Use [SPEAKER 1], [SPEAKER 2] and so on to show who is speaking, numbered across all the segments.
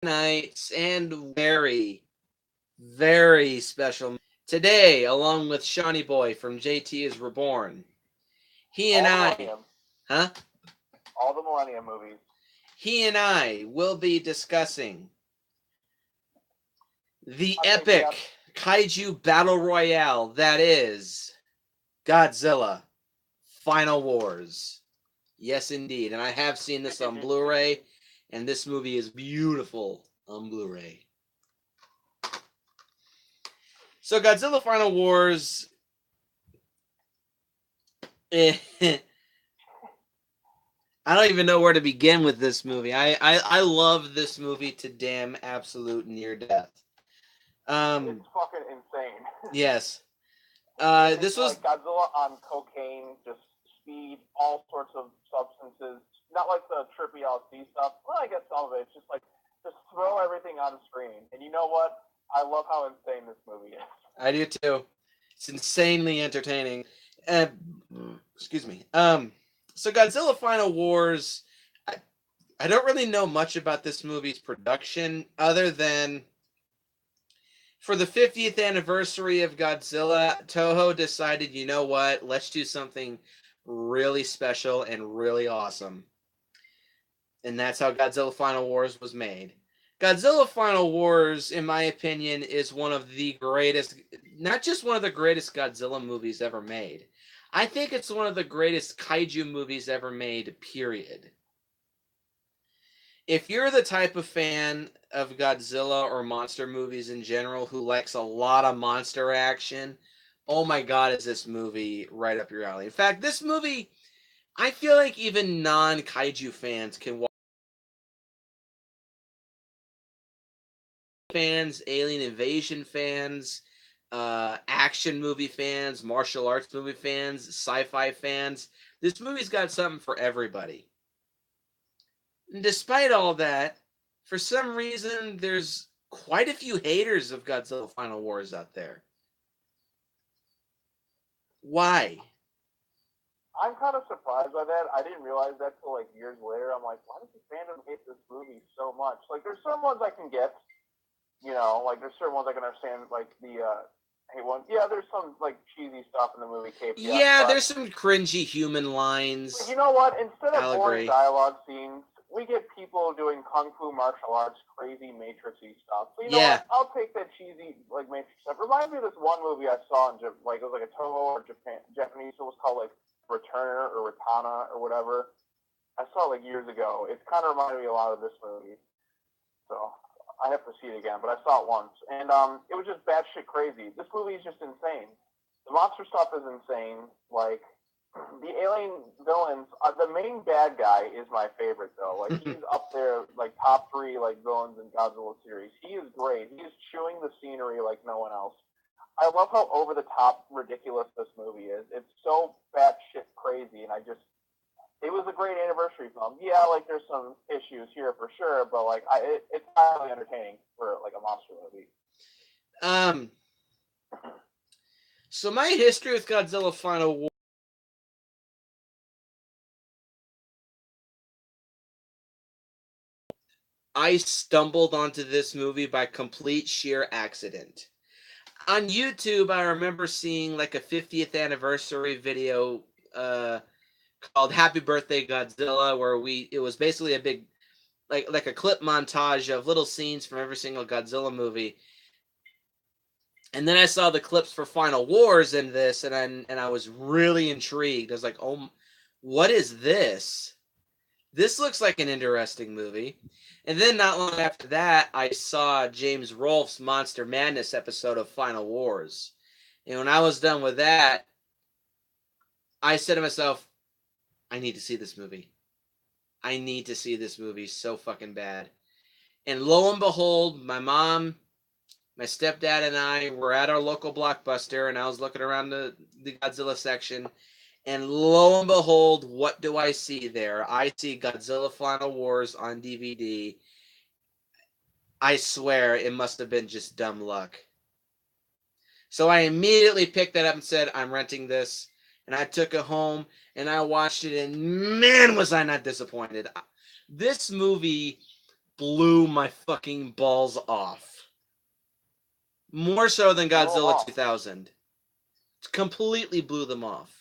[SPEAKER 1] Nights and very, very special today, along with Shawnee Boy from JT is Reborn. He and
[SPEAKER 2] All the
[SPEAKER 1] I,
[SPEAKER 2] Millennium.
[SPEAKER 1] huh?
[SPEAKER 2] All the Millennium movies.
[SPEAKER 1] He and I will be discussing the
[SPEAKER 2] I think
[SPEAKER 1] epic kaiju battle royale that is Godzilla Final Wars. Yes, indeed. And I have seen this on Blu ray, and this movie is beautiful on Blu ray. So, Godzilla Final Wars. I don't even know where to begin with this movie. I love this movie to damn absolute near death.
[SPEAKER 2] It's fucking insane.
[SPEAKER 1] Yes.
[SPEAKER 2] It's
[SPEAKER 1] This was
[SPEAKER 2] like Godzilla on cocaine, just speed, all sorts of substances. Not like the trippy LSD stuff. Well, I guess some of it. It's just like, just throw everything on screen. And you know what? I love how insane this movie is.
[SPEAKER 1] I do too. It's insanely entertaining. Uh, excuse me. So Godzilla Final Wars. I don't really know much about this movie's production other than for the 50th anniversary of Godzilla, Toho decided, you know what? Let's do something really special and really awesome. And that's how Godzilla Final Wars was made. Godzilla Final Wars, in my opinion, is one of the greatest, not just one of the greatest Godzilla movies ever made. I think it's one of the greatest kaiju movies ever made, period. If you're the type of fan of Godzilla or monster movies in general who likes a lot of monster action, oh my god, is this movie right up your alley. In fact, this movie, I feel like even non-kaiju fans can watch. Fans, alien invasion fans, action movie fans, martial arts movie fans, sci-fi fans. This movie's got something for everybody. And despite all that, for some reason, there's quite a few haters of Godzilla Final Wars out there. Why?
[SPEAKER 2] I'm kind of surprised by that. I didn't realize that till like years later. I'm like, why does the fandom hate this movie so much? Like, there's some ones I can get, like there's certain ones I can understand, like the hey one, yeah, there's some like cheesy stuff in the movie KPS,
[SPEAKER 1] Yeah,
[SPEAKER 2] but
[SPEAKER 1] there's some cringy human lines.
[SPEAKER 2] you know what? Instead of
[SPEAKER 1] I'll
[SPEAKER 2] boring
[SPEAKER 1] agree.
[SPEAKER 2] dialogue scenes, we get people doing kung fu martial arts, crazy matrixy stuff. So you know
[SPEAKER 1] Yeah.
[SPEAKER 2] what? I'll take that cheesy like matrix stuff. Reminds me of this one movie I saw in like it was like a Toho or Japanese. It was called like Returner or Ratana or whatever. I saw it like years ago. It kind of reminded me a lot of this movie. So I have to see it again, but I saw it once, and it was just batshit crazy. This movie is just insane. The monster stuff is insane. Like the alien villains, the main bad guy is my favorite though. Like he's up there, like top three like villains in Godzilla series. He is great. He is chewing the scenery like no one else. I love how over the top ridiculous this movie is. It's so batshit crazy, and it was a great anniversary film. Yeah, like there's some issues here for sure, but like it's highly entertaining for like a monster movie.
[SPEAKER 1] Um. So my history with Godzilla Final War. I stumbled onto this movie by complete sheer accident. On YouTube, I remember seeing like a 50th anniversary video called "Happy Birthday Godzilla," where it was basically a big like a clip montage of little scenes from every single Godzilla movie. And then I saw the clips for Final Wars in this, and I was really intrigued. I was like, "Oh, what is this? This looks like an interesting movie." And then not long after that, I saw James Rolfe's Monster Madness episode of Final Wars. And when I was done with that, I said to myself, I need to see this movie. I need to see this movie so fucking bad. And lo and behold, my mom, my stepdad, and I were at our local Blockbuster, and I was looking around the Godzilla section, and lo and behold, what do I see there? I see Godzilla Final Wars on DVD. I swear it must have been just dumb luck. So I immediately picked that up and said, I'm renting this. And I took it home and I watched it, and man, was I not disappointed. This movie blew my fucking balls off. More so than Godzilla 2000. It completely blew them off.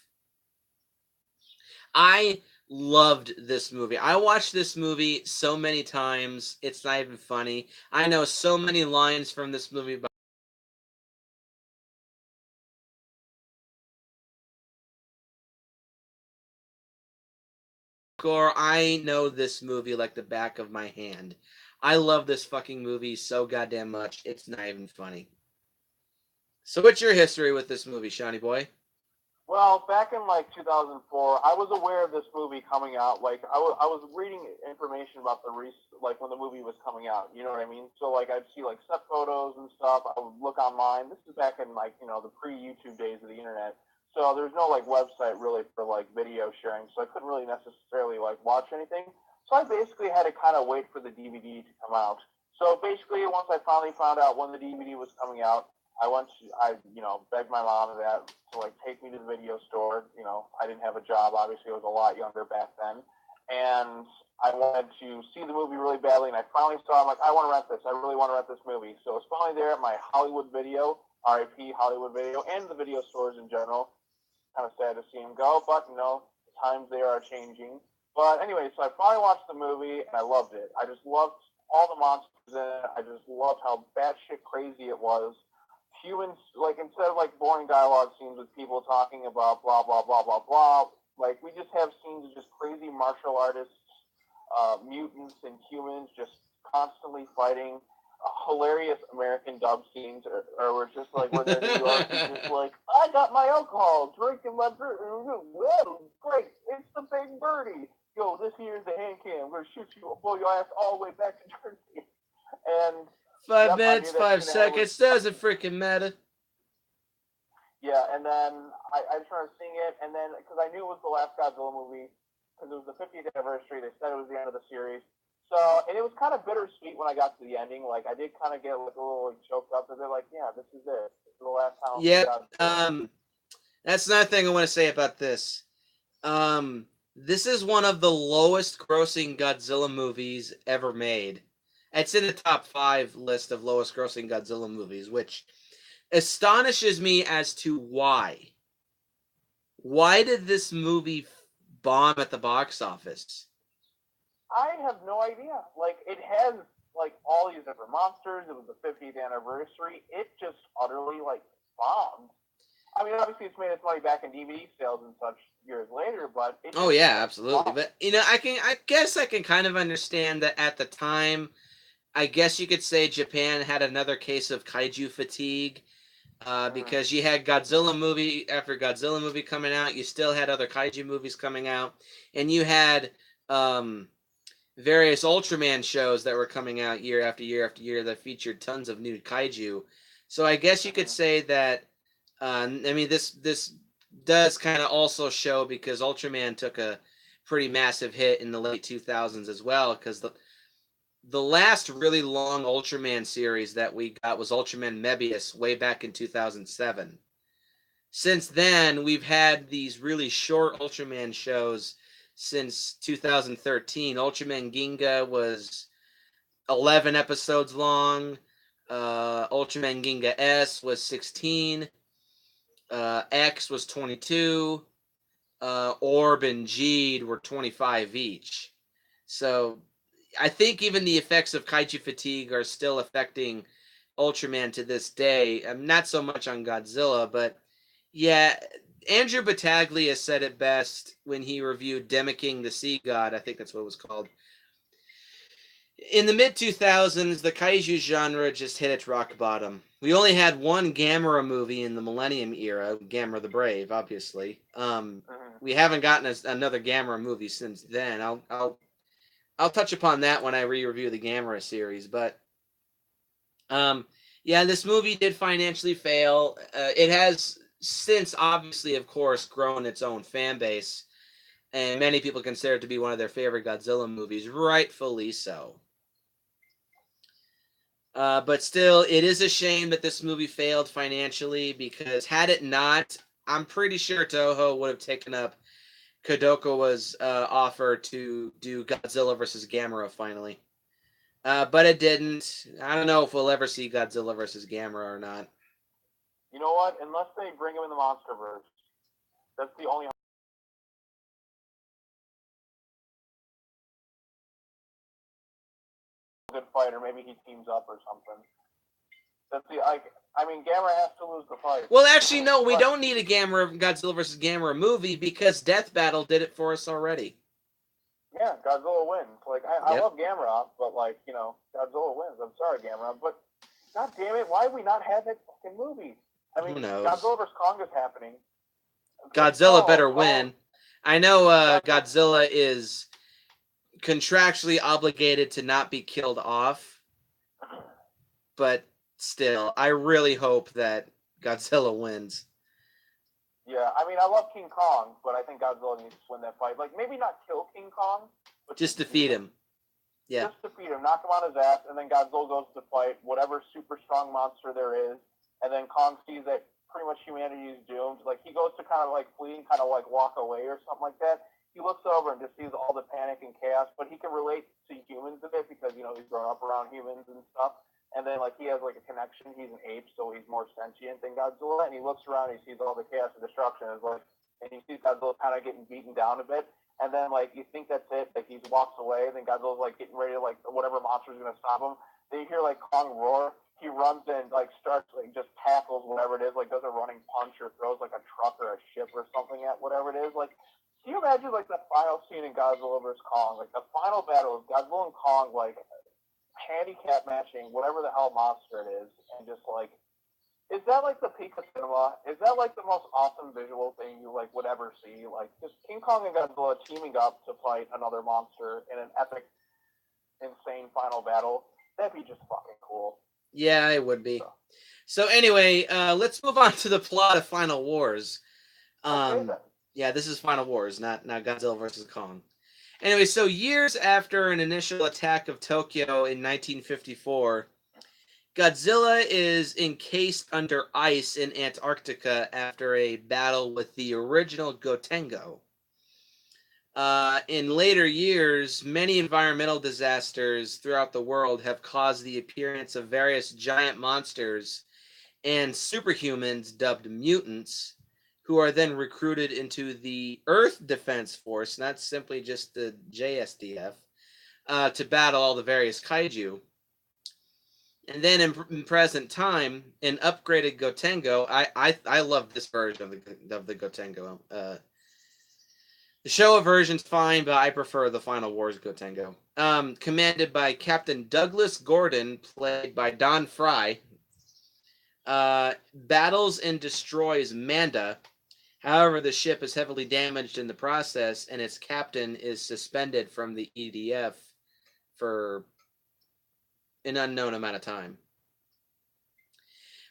[SPEAKER 1] I loved this movie. I watched this movie so many times, it's not even funny. I know so many lines from this movie. Or I know this movie like the back of my hand. I love this fucking movie so goddamn much, it's not even funny. So what's your history with this movie, Shawnee boy?
[SPEAKER 2] Well, back in like 2004, I was aware of this movie coming out. Like I was reading information about like when the movie was coming out. You know what I mean? So like I'd see like set photos and stuff. I would look online. This is back in like the pre-YouTube days of the internet. So there's no like website really for like video sharing. So I couldn't really necessarily like watch anything. So I basically had to kind of wait for the DVD to come out. So basically, once I finally found out when the DVD was coming out, I begged my mom to like take me to the video store. I didn't have a job. Obviously, I was a lot younger back then. And I wanted to see the movie really badly. And I finally saw it. I'm like, I want to rent this. I really want to rent this movie. So it's finally there at my Hollywood Video, RIP Hollywood Video, and the video stores in general. Kind of sad to see them go, but times there are changing. But anyway, so I finally watched the movie and I loved it. I just loved all the monsters in it. I just loved how batshit crazy it was. Humans, like, instead of like boring dialogue scenes with people talking about blah blah blah blah blah, like we just have scenes of just crazy martial artists, mutants and humans just constantly fighting. Hilarious American dub scenes, or we're just like when they're in New York, he's just like, I got my alcohol, drinking my beer. Whoa, great, it's the Big Birdie. Yo, this here's the hand cam. I'm gonna shoot you, blow your ass all the way back to Jersey. And
[SPEAKER 1] 5 minutes, 5 seconds, doesn't freaking matter.
[SPEAKER 2] Yeah, and then I started seeing it, and then because I knew it was the last Godzilla movie, because it was the 50th anniversary, they said it was the end of the series. So, and it was kind of bittersweet when I got to the ending. Like, I did kind of get like a little choked up, and they're like, "Yeah, this is it. This is the last time."
[SPEAKER 1] Yep. That's another thing I want to say about this. This is one of the lowest grossing Godzilla movies ever made. It's in the top 5 list of lowest grossing Godzilla movies, which astonishes me as to why. Why did this movie bomb at the box office?
[SPEAKER 2] I have no idea. Like, it has like all these different monsters. It was the 50th anniversary. It just utterly like bombed. I mean, obviously, it's made its money back in DVD sales and such years later, but
[SPEAKER 1] oh yeah, absolutely. But I guess I can kind of understand that at the time. I guess you could say Japan had another case of kaiju fatigue because you had Godzilla movie after Godzilla movie coming out. You still had other kaiju movies coming out, and you had various Ultraman shows that were coming out year after year after year that featured tons of new kaiju. So I guess you could say that. I mean, this does kind of also show because Ultraman took a pretty massive hit in the late 2000s as well because the last really long Ultraman series that we got was Ultraman Mebius way back in 2007. Since then, we've had these really short Ultraman shows since 2013. Ultraman Ginga was 11 episodes long. Ultraman Ginga S was 16. X was 22. Orb and Jeed were 25 each. So I think even the effects of kaiju fatigue are still affecting Ultraman to this day. Not so much on Godzilla, but yeah, Andrew Battaglia said it best when he reviewed Demiking the Sea God. I think that's what it was called. In the mid 2000s, the kaiju genre just hit its rock bottom. We only had one Gamera movie in the Millennium era, Gamera the Brave, obviously. We haven't gotten another Gamera movie since then. I'll touch upon that when I re-review the Gamera series, but yeah, this movie did financially fail. It has since, obviously, of course, grown its own fan base, and many people consider it to be one of their favorite Godzilla movies, rightfully so. But still, it is a shame that this movie failed financially because had it not, I'm pretty sure Toho would have taken up Kadokawa's offer to do Godzilla versus Gamera finally. But it didn't. I don't know if we'll ever see Godzilla versus Gamera or not.
[SPEAKER 2] You know what? Unless they bring him in the MonsterVerse, that's the only good fighter. Maybe he teams up or something. That's the I mean, Gamera has to lose the fight.
[SPEAKER 1] Well, actually, no, we don't need a Godzilla versus Gamera movie because Death Battle did it for us already.
[SPEAKER 2] Yeah, Godzilla wins. Like I love Gamera, but like Godzilla wins. I'm sorry, Gamera, but god damn it, why have we not had that fucking movie? I mean,
[SPEAKER 1] Who knows?
[SPEAKER 2] Godzilla vs Kong is happening.
[SPEAKER 1] Godzilla better win. I know Godzilla is contractually obligated to not be killed off, but still, I really hope that Godzilla wins.
[SPEAKER 2] Yeah, I mean, I love King Kong, but I think Godzilla needs to win that fight. Like, maybe not kill King Kong, but
[SPEAKER 1] just defeat him. Yeah.
[SPEAKER 2] Just defeat him, knock him on his ass, and then Godzilla goes to fight whatever super strong monster there is, and then Kong sees that pretty much humanity is doomed. Like, he goes to kind of like flee and kind of like walk away or something like that. He looks over and just sees all the panic and chaos, but he can relate to humans a bit because, he's grown up around humans and stuff. And then, like, he has, like, a connection. He's an ape, so he's more sentient than Godzilla. And he looks around and he sees all the chaos and destruction. And he sees Godzilla kind of getting beaten down a bit. And then, like, you think that's it. Like, he walks away. And then Godzilla's, like, getting ready to, like, whatever monster's going to stop him. Then you hear, like, Kong roar. He runs in, like, starts, like, just tackles whatever it is. Like, does a running punch or throws, like, a truck or a ship or something at whatever it is. Like, can you imagine, like, the final scene in Godzilla vs. Kong? Like, the final battle is Godzilla and Kong, like, handicap matching whatever the hell monster it is, and just like, is that like the peak of cinema? Is that like the most awesome visual thing you like would ever see? Like just King Kong and Godzilla teaming up to fight another monster in an epic, insane final battle. That'd be just fucking cool.
[SPEAKER 1] Yeah, it would be. So anyway, let's move on to the plot of Final Wars.
[SPEAKER 2] Okay, then.
[SPEAKER 1] Yeah, this is Final Wars, not Godzilla versus Kong. Anyway, so years after an initial attack of Tokyo in 1954, Godzilla is encased under ice in Antarctica after a battle with the original Gotengo. In later years, many environmental disasters throughout the world have caused the appearance of various giant monsters and superhumans dubbed mutants, who are then recruited into the Earth Defense Force, not simply just the JSDF, to battle all the various kaiju. And then in present time, an upgraded Gotengo. I love this version of the Gotengo. The Showa version's fine, but I prefer the Final Wars Gotengo. Commanded by Captain Douglas Gordon, played by Don Fry, battles and destroys Manda. However, the ship is heavily damaged in the process, and its captain is suspended from the EDF for an unknown amount of time.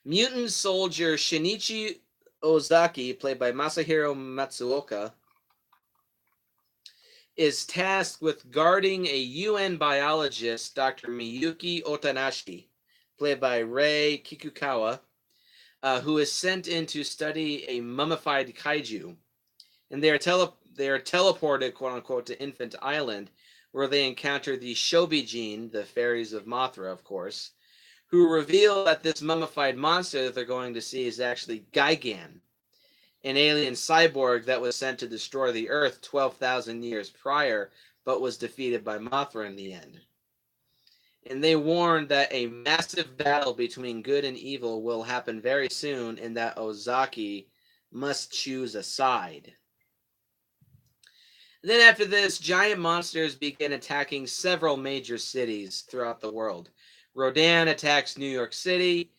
[SPEAKER 1] Mutant soldier Shinichi Ozaki, played by Masahiro Matsuoka, is tasked with guarding a UN biologist, Dr. Miyuki Otanashi, played by Rei Kikukawa, who is sent in to study a mummified kaiju. And they are teleported, quote unquote, to Infant Island, where they encounter the Shobijin, the fairies of Mothra, of course, who reveal that this mummified monster that they're going to see is actually Gigan, an alien cyborg that was sent to destroy the Earth 12,000 years prior, but was defeated by Mothra in the end. And they warn that a massive battle between good and evil will happen very soon, and that Ozaki must choose a side. Then after this, giant monsters begin attacking several major cities throughout the world. Rodan attacks New York City,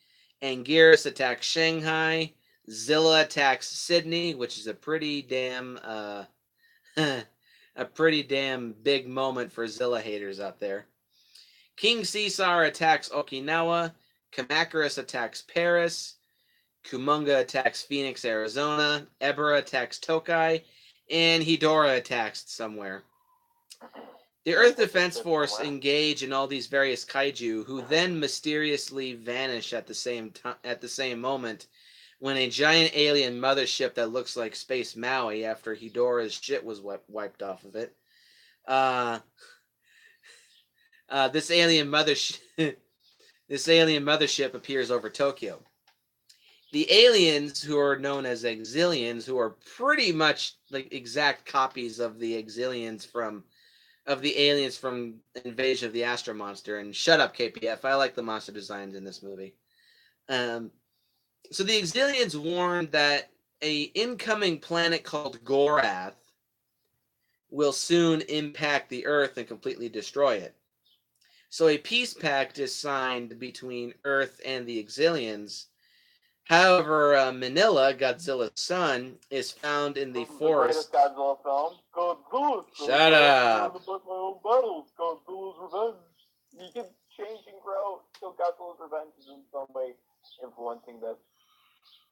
[SPEAKER 1] Anguirus attacks Shanghai, Zilla attacks Sydney, which is a pretty damn big moment for Zilla haters out there. King Caesar attacks Okinawa, Kamacuras attacks Paris, Kumonga attacks Phoenix, Arizona, Ebera attacks Tokai, and Hedora attacks somewhere. The Earth Defense Force engage in all these various kaiju, who then mysteriously vanish at the same moment when a giant alien mothership that looks like Space Maui, after Hedora's shit was wiped off of it, This alien mothership, this alien mothership appears over Tokyo. The aliens, who are known as Exilians, who are pretty much like exact copies of the Exilians from of the aliens from Invasion of the Astro Monster. And shut up, KPF. I like the monster designs in this movie. Um, so the Exilians warned that a incoming planet called Gorath will soon impact the Earth and completely destroy it. So a peace pact is signed between Earth and the Exilians. However, Manila, Godzilla's son, is found in the forest.
[SPEAKER 2] The greatest Godzilla film. Godzilla's
[SPEAKER 1] Shut up.
[SPEAKER 2] to fight my own battles. Godzilla's revenge. You can change and grow. So Godzilla's revenge is in some way influencing this.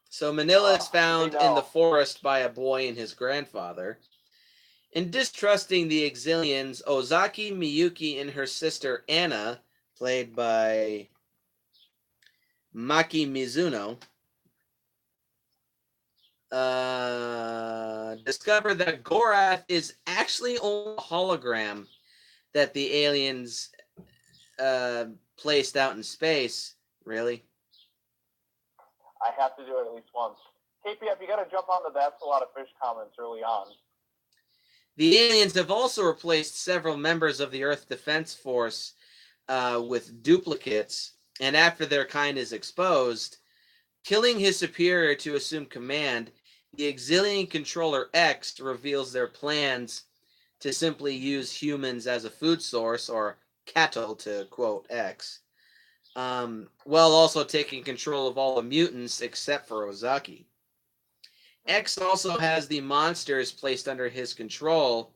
[SPEAKER 1] So Manila is found in the forest by a boy and his grandfather. In distrusting the Exilians, Ozaki Miyuki and her sister Anna, played by Maki Mizuno, discover that Gorath is actually only a hologram that the aliens placed out in space. Really?
[SPEAKER 2] I have to do it at least once. KPF, you got to jump on the That's a Lot of Fish comments early on.
[SPEAKER 1] The aliens have also replaced several members of the Earth Defense Force with duplicates, and after their kind is exposed, killing his superior to assume command, the Exilian controller X reveals their plans to simply use humans as a food source, or cattle to quote X, while also taking control of all the mutants except for Ozaki. X also has the monsters placed under his control,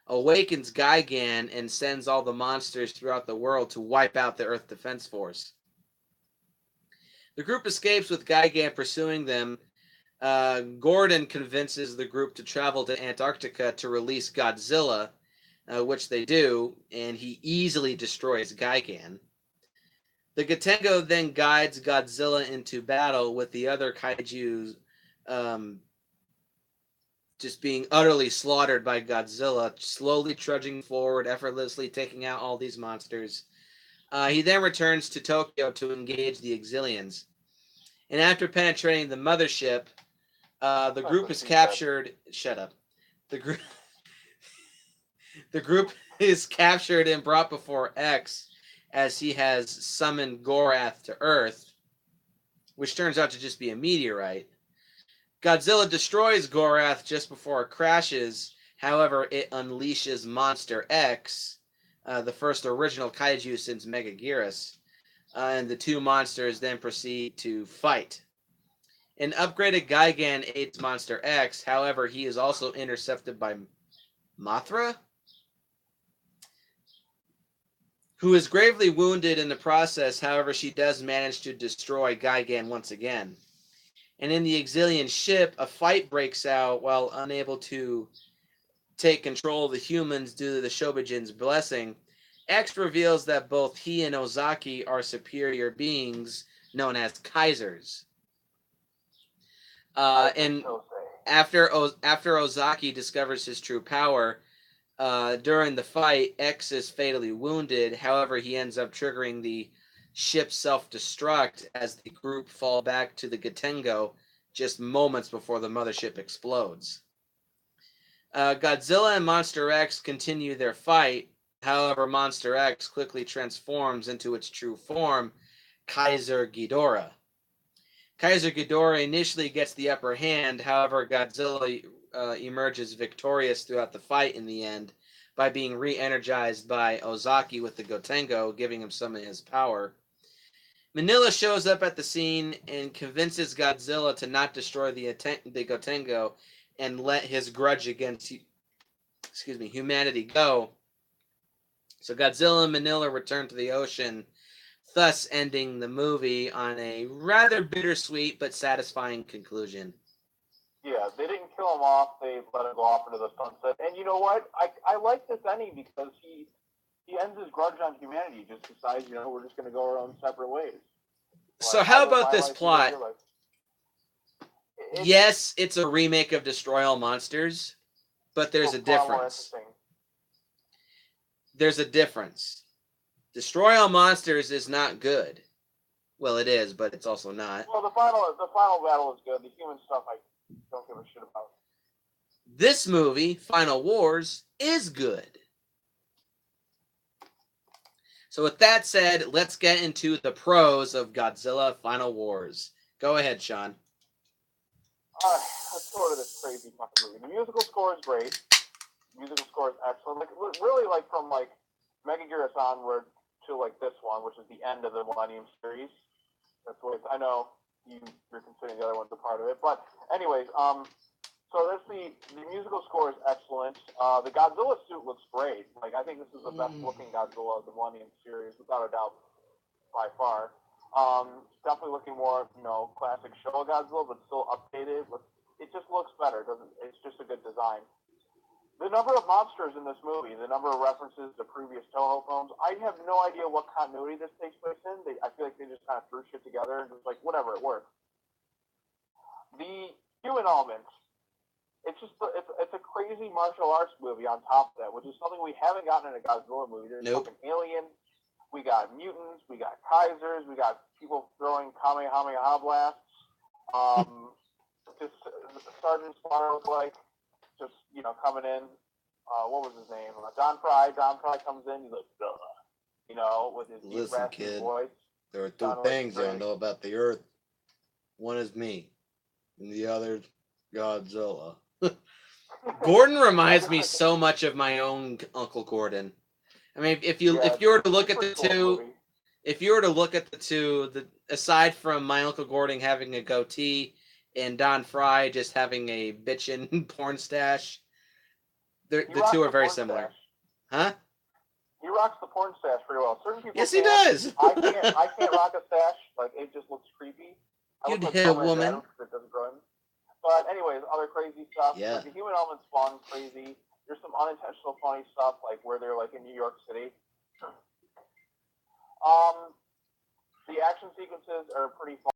[SPEAKER 1] awakens Gigan, and sends all the monsters throughout the world to wipe out the Earth Defense Force. The group escapes with Gigan pursuing them. Gordon convinces the group to travel to Antarctica to release Godzilla, which they do, and he easily destroys Gigan. The Gotengo then guides Godzilla into battle with the other kaijus just being utterly slaughtered by Godzilla, slowly trudging forward, effortlessly taking out all these monsters. He then returns to Tokyo to engage the Exilians. And after penetrating the mothership, the group is captured. Shut up. The group is captured and brought before X, as he has summoned Gorath to Earth, which turns out to just be a meteorite. Godzilla destroys Gorath just before it crashes. However, it unleashes Monster X, the first original kaiju since Megaguirus, and the two monsters then proceed to fight. An upgraded Gigan aids Monster X. However, he is also intercepted by Mothra, who is gravely wounded in the process. However, she does manage to destroy Gigan once again. And in the Exilian ship, a fight breaks out while unable to take control of the humans due to the Shobijin's blessing. X reveals that both he and Ozaki are superior beings known as Kaisers. And after Ozaki discovers his true power, during the fight, X is fatally wounded. However, he ends up triggering the ship's self-destruct as the group fall back to the Gotengo just moments before the mothership explodes. Godzilla and Monster X continue their fight. However, Monster X quickly transforms into its true form, Kaiser Ghidorah. Kaiser Ghidorah initially gets the upper hand. However, Godzilla emerges victorious throughout the fight in the end by being re-energized by Ozaki with the Gotengo, giving him some of his power. Manila shows up at the scene and convinces Godzilla to not destroy the Gotengo and let his grudge against humanity go. So Godzilla and Manila return to the ocean, thus ending the movie on a rather bittersweet but satisfying conclusion.
[SPEAKER 2] Yeah, they didn't kill him off. They let him go off into the sunset. And you know what? I like this ending because he ends his grudge on humanity. He just decides, we're just going to go our own separate ways.
[SPEAKER 1] So how about this plot? Yes, it's a remake of Destroy All Monsters, but there's a difference. There's a difference. Destroy All Monsters is not good. Well, it is, but it's also not.
[SPEAKER 2] Well, the final battle is good. The human stuff I don't give a shit about.
[SPEAKER 1] This movie, Final Wars, is good. So with that said, let's get into the pros of Godzilla Final Wars. Go ahead, Sean.
[SPEAKER 2] Let's go to this crazy fucking movie. The musical score is great. The musical score is excellent. Like really, like from like Megaguirus onward to like this one, which is the end of the Millennium series. That's what I know you're considering the other one's a part of it. But anyways, so that's the musical score is excellent. The Godzilla suit looks great. Like I think this is the best looking Godzilla of the Millennium series, without a doubt, by far. Definitely looking more, classic Showa Godzilla, but still updated. It just looks better. It's just a good design. The number of monsters in this movie, the number of references to previous Toho films, I have no idea what continuity this takes place in. I feel like they just kind of threw shit together and just like, whatever, it works. The human element, it's a crazy martial arts movie on top of that, which is something we haven't gotten in a Godzilla movie. There's fucking aliens, we got mutants, we got Kaisers, we got people throwing Kamehameha blasts. Just Sergeant Slaughter was like, just, coming in. What was his name? Don Fry. Don Fry comes in. He's like, duh, with his deep, raspy voice.
[SPEAKER 1] There are two things you don't know about the Earth. One is me, and the other, Godzilla. Gordon reminds me so much of my own Uncle Gordon. I mean, if you were to look at the two, aside from my Uncle Gordon having a goatee and Don Fry just having a bitchin' porn stash, the two are very similar. Huh?
[SPEAKER 2] He rocks the porn stash pretty well. Certain people
[SPEAKER 1] yes, he does.
[SPEAKER 2] I can't rock a stash. Like, it just looks creepy.
[SPEAKER 1] You'd hit a woman.
[SPEAKER 2] It doesn't grow in. But anyways, other crazy stuff.
[SPEAKER 1] Yeah.
[SPEAKER 2] Like, the human element's fun, crazy. There's some unintentional funny stuff, like where they're like in New York City. The action sequences are pretty fun.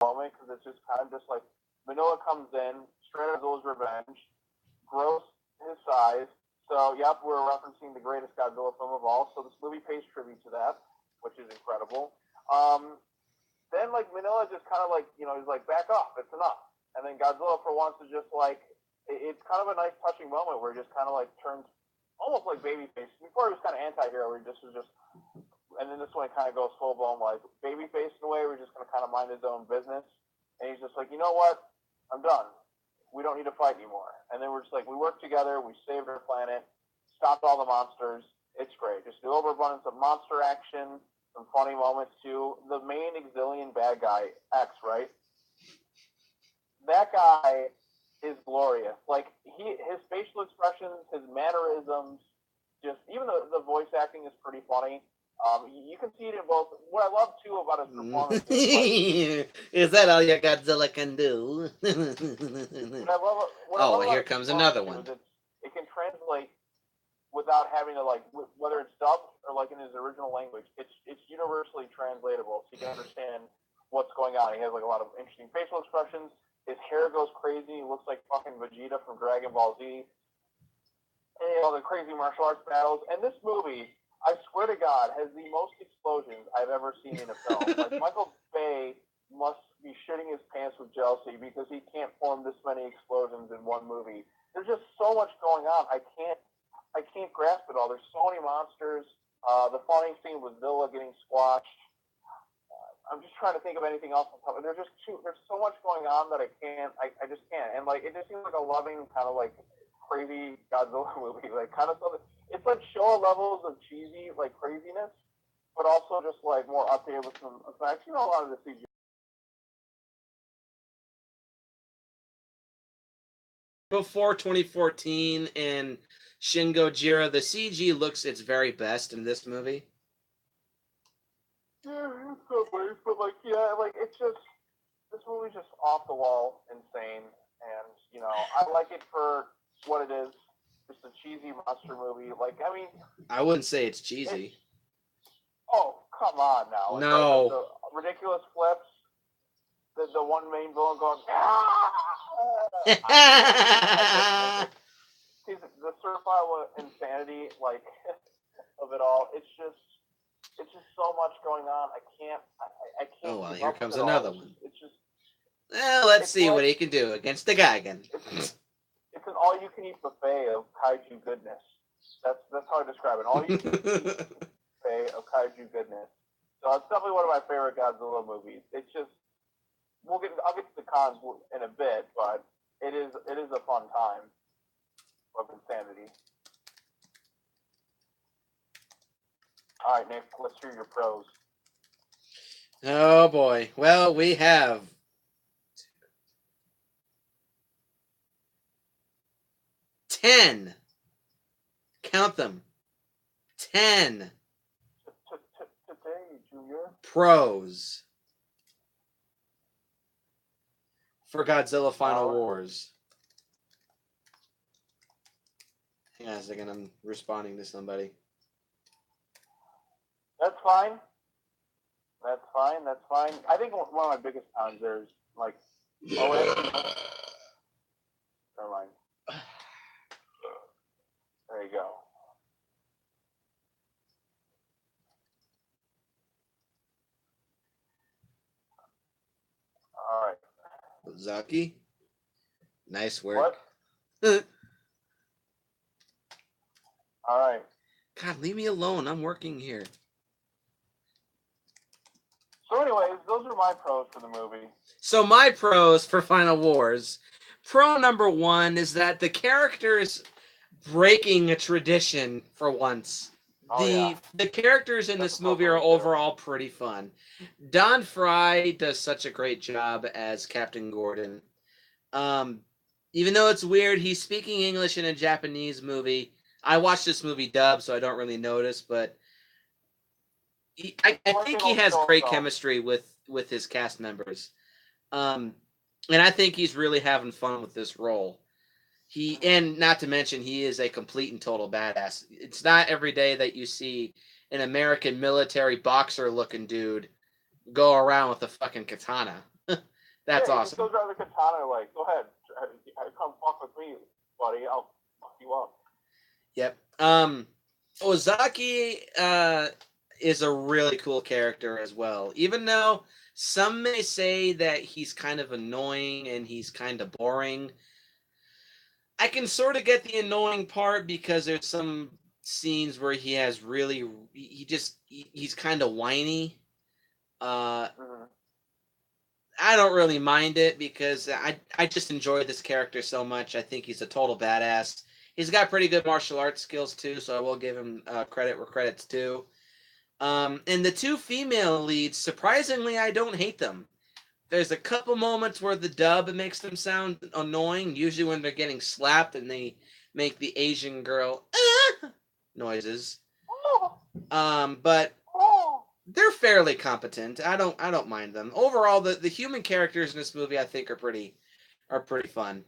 [SPEAKER 2] Moment, because it's just kind of just like Manoa comes in, straight out of Godzilla's revenge, grows his size. So, yep, we're referencing the greatest Godzilla film of all. So this movie pays tribute to that, which is incredible. Then, like, Manoa just kind of like, he's like, back off, it's enough. And then Godzilla, for once, is just like, it's kind of a nice touching moment where he just kind of like turns almost like babyface. Before he was kind of anti-hero, where he just was just, and then this one kind of goes full blown like babyface in a way. We're just going to kind of mind his own business, and he's just like, you know what, I'm done. We don't need to fight anymore. And then we're just like, we worked together, we saved our planet, stopped all the monsters. It's great. Just the overabundance of monster action, some funny moments too. The main Exilian bad guy, X, right? That guy is glorious. Like, his facial expressions, his mannerisms, just even the voice acting is pretty funny. You can see it in both. What I love too about his performance
[SPEAKER 1] is that all your Godzilla can do? Here comes another one.
[SPEAKER 2] It can translate without having to, like, whether it's dubbed or like in his original language. It's universally translatable, so you can understand what's going on. He has like a lot of interesting facial expressions. His hair goes crazy. He looks like fucking Vegeta from Dragon Ball Z. And all the crazy martial arts battles. And this movie, I swear to God, has the most explosions I've ever seen in a film. Like, Michael Bay must be shitting his pants with jealousy because he can't form this many explosions in one movie. There's just so much going on. I can't grasp it all. There's so many monsters. The funny scene with Zilla getting squashed. I'm just trying to think of anything else. There's so much going on that I just can't. And like, it just seems like a loving kind of like crazy Godzilla movie. Like, kind of something. It's like Showa levels of cheesy like craziness, but also just like more updated with some effects. A lot of the CG.
[SPEAKER 1] Before 2014 and Shin Gojira, the CG looks its very best in this movie.
[SPEAKER 2] Yeah, it's so funny, but like, yeah, like, it's just, this movie's just off the wall insane, and I like it for what it is, just a cheesy monster movie. Like, I mean,
[SPEAKER 1] I wouldn't say it's cheesy.
[SPEAKER 2] Oh, come on now! Like,
[SPEAKER 1] no,
[SPEAKER 2] the ridiculous flips, the one main villain going. the survival insanity, like, of it all. It's just so much going on. I can't
[SPEAKER 1] Oh, well,
[SPEAKER 2] keep
[SPEAKER 1] here
[SPEAKER 2] up with
[SPEAKER 1] comes
[SPEAKER 2] it all.
[SPEAKER 1] another one.
[SPEAKER 2] It's just,
[SPEAKER 1] Well, let's
[SPEAKER 2] it's
[SPEAKER 1] see
[SPEAKER 2] like,
[SPEAKER 1] what he can do against the Gigan.
[SPEAKER 2] it's an all-you-can-eat buffet of kaiju goodness. That's how I describe it. All-you-can-eat buffet of kaiju goodness. So it's definitely one of my favorite Godzilla movies. It's just, I'll get to the cons in a bit, but it is a fun time of insanity. All right, Nick, let's hear your pros.
[SPEAKER 1] Oh boy. Well, we have 10. Count them. 10
[SPEAKER 2] Today, Junior.
[SPEAKER 1] pros for Godzilla Final Wars. Hang on a second, I'm responding to somebody.
[SPEAKER 2] That's fine. That's fine. That's fine. I think one of my biggest cons there is, like, never mind. There you go. All right.
[SPEAKER 1] Zaki, nice work.
[SPEAKER 2] What? All right.
[SPEAKER 1] God, leave me alone. I'm working here.
[SPEAKER 2] So, anyways, those are my pros for the movie.
[SPEAKER 1] So my pros for Final Wars. Pro number 1 is that the characters breaking a tradition for once. The characters in this movie are overall pretty fun. Don Fry does such a great job as Captain Gordon. Even though it's weird, he's speaking English in a Japanese movie. I watched this movie dubbed, so I don't really notice, but I think he has great chemistry with his cast members. And I think he's really having fun with this role. And not to mention, he is a complete and total badass. It's not every day that you see an American military boxer looking dude go around with a fucking katana. That's awesome.
[SPEAKER 2] He just goes around the katana like, go ahead, come fuck with me, buddy. I'll fuck you up.
[SPEAKER 1] Yep. Ozaki is a really cool character as well. Even though some may say that he's kind of annoying and he's kind of boring, I can sort of get the annoying part because there's some scenes where he has really he's kind of whiny. I don't really mind it because I just enjoy this character so much. I think he's a total badass. He's got pretty good martial arts skills too, so I will give him credit where credit's due. And the two female leads, surprisingly, I don't hate them. There's a couple moments where the dub makes them sound annoying, usually when they're getting slapped and they make the Asian girl noises. But they're fairly competent. I don't mind them. Overall, the human characters in this movie I think are pretty fun.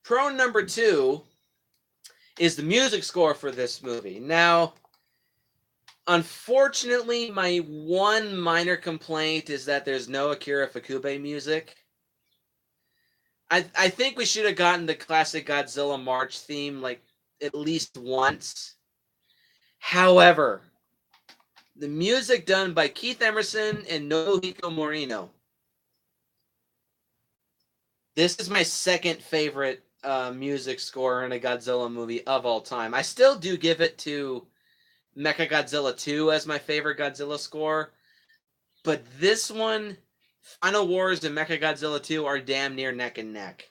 [SPEAKER 1] Pro number 2 is the music score for this movie. Now, unfortunately, my one minor complaint is that there's no Akira Ifukube music. I think we should have gotten the classic Godzilla March theme like at least once. However, the music done by Keith Emerson and Nobuhiko Morino. This is my second favorite music score in a Godzilla movie of all time. I still do give it to Mechagodzilla 2 as my favorite Godzilla score, but this one, Final Wars and Mechagodzilla 2 are damn near neck and neck.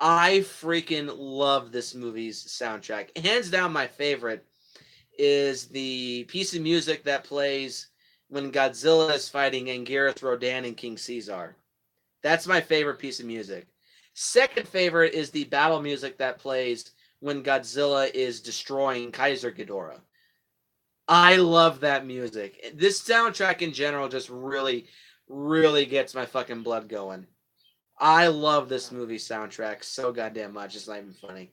[SPEAKER 1] I freaking love this movie's soundtrack. Hands down, my favorite is the piece of music that plays when Godzilla is fighting Anguirus Rodan and King Caesar. That's my favorite piece of music. Second favorite is the battle music that plays when Godzilla is destroying Kaiser Ghidorah. I love that music. This soundtrack in general just really, really gets my fucking blood going. I love this movie soundtrack so goddamn much. It's not even funny.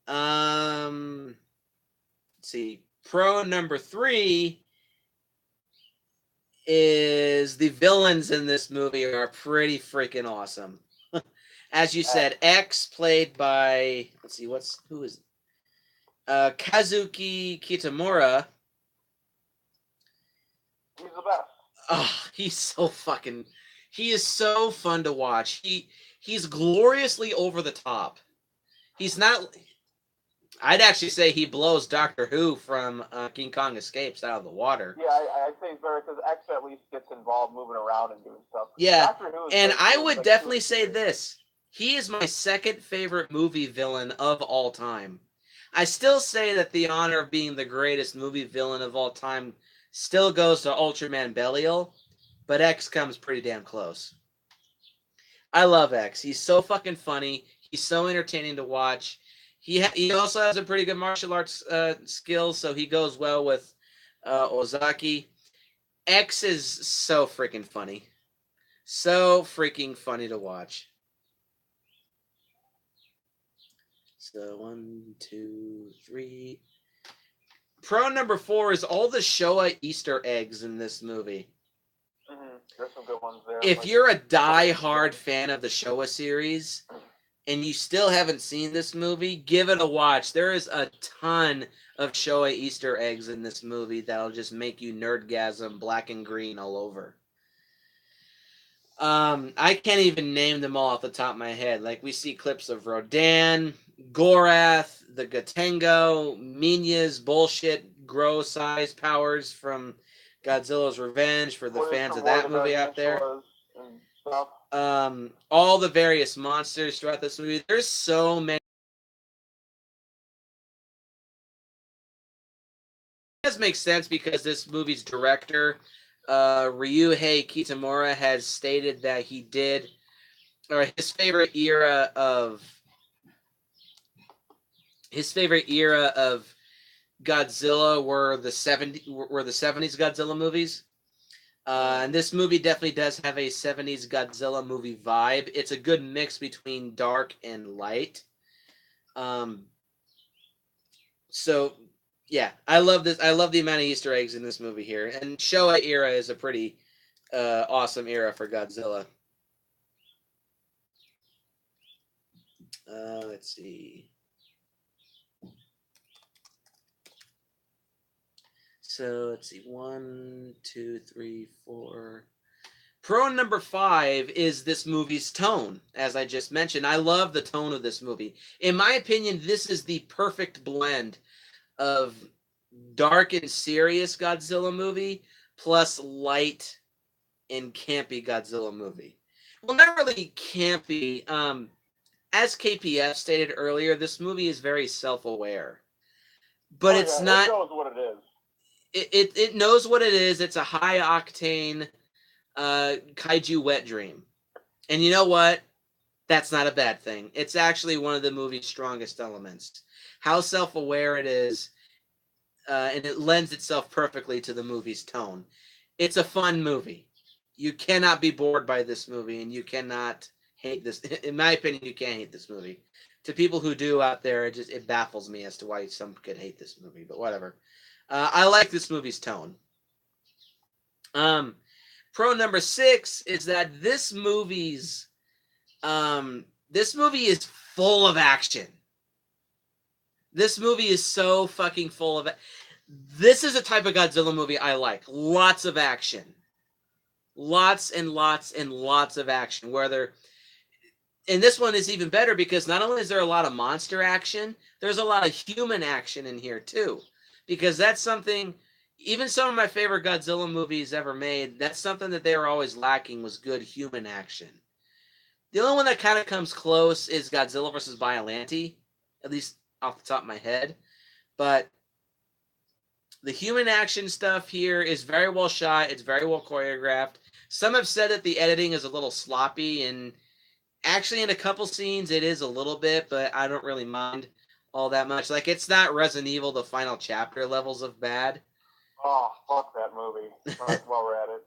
[SPEAKER 1] Let's see. Pro number 3 is the villains in this movie are pretty freaking awesome. As you said, X played by let's see, who is Kazuki Kitamura.
[SPEAKER 2] He's the best.
[SPEAKER 1] Oh, he is so fun to watch. He's gloriously over the top. He's not. I'd actually say he blows Doctor Who from King Kong Escapes out of the water.
[SPEAKER 2] Yeah, I'd say it's better because X at least gets involved moving around and doing stuff.
[SPEAKER 1] Yeah,
[SPEAKER 2] Doctor Who is
[SPEAKER 1] and I
[SPEAKER 2] basically
[SPEAKER 1] would
[SPEAKER 2] like
[SPEAKER 1] definitely say this. He is my second favorite movie villain of all time. I still say that the honor of being the greatest movie villain of all time still goes to Ultraman Belial, but X comes pretty damn close. I love X. He's so fucking funny. He's so entertaining to watch. He also has a pretty good martial arts skills, so he goes well with Ozaki. X is so freaking funny. So freaking funny to watch. So 1, 2, 3. Pro number 4 is all the Showa Easter eggs in this movie.
[SPEAKER 2] Mm-hmm. There's some good ones there.
[SPEAKER 1] If you're a die-hard fan of the Showa series and you still haven't seen this movie, give it a watch. There is a ton of Showa Easter eggs in this movie that'll just make you nerdgasm black and green all over. I can't even name them all off the top of my head. Like, we see clips of Rodan, Gorath, the Gotengo, Minya's bullshit grow size powers from Godzilla's Revenge for the fans of that movie out there. All the various monsters throughout this movie. There's so many. It does make sense because this movie's director, Ryuhei Kitamura, has stated that he did, or his favorite era of Godzilla were the 70s Godzilla movies. And this movie definitely does have a 70s Godzilla movie vibe. It's a good mix between dark and light. So yeah, I love this. I love the amount of Easter eggs in this movie here. And Showa era is a pretty awesome era for Godzilla. Let's see. So let's see. 1, 2, 3, 4. Pro number 5 is this movie's tone. As I just mentioned, I love the tone of this movie. In my opinion, this is the perfect blend of dark and serious Godzilla movie plus light and campy Godzilla movie. Well, not really campy. As KPF stated earlier, this movie is very self-aware, but it's not.
[SPEAKER 2] It knows what it is.
[SPEAKER 1] It knows what it is. It's a high octane kaiju wet dream, and you know what? That's not a bad thing. It's actually one of the movie's strongest elements. How self-aware it is, and it lends itself perfectly to the movie's tone. It's a fun movie. You cannot be bored by this movie, and you cannot hate this. In my opinion, you can't hate this movie. To people who do out there, it baffles me as to why some could hate this movie, but whatever. I like this movie's tone. Pro number 6 is that this movie is full of action. This movie is so fucking full of it. This is a type of Godzilla movie I like. Lots of action. Lots and lots and lots of action. And this one is even better because not only is there a lot of monster action, there's a lot of human action in here too. Because that's something, even some of my favorite Godzilla movies ever made, that's something that they were always lacking, was good human action. The only one that kind of comes close is Godzilla vs. Biollante, at least off the top of my head. But the human action stuff here is very well shot. It's very well choreographed. Some have said that the editing is a little sloppy, and actually in a couple scenes it is a little bit, but I don't really mind all that much. Like, it's not Resident Evil, the final chapter levels of bad.
[SPEAKER 2] Oh, fuck that movie. While we're at it.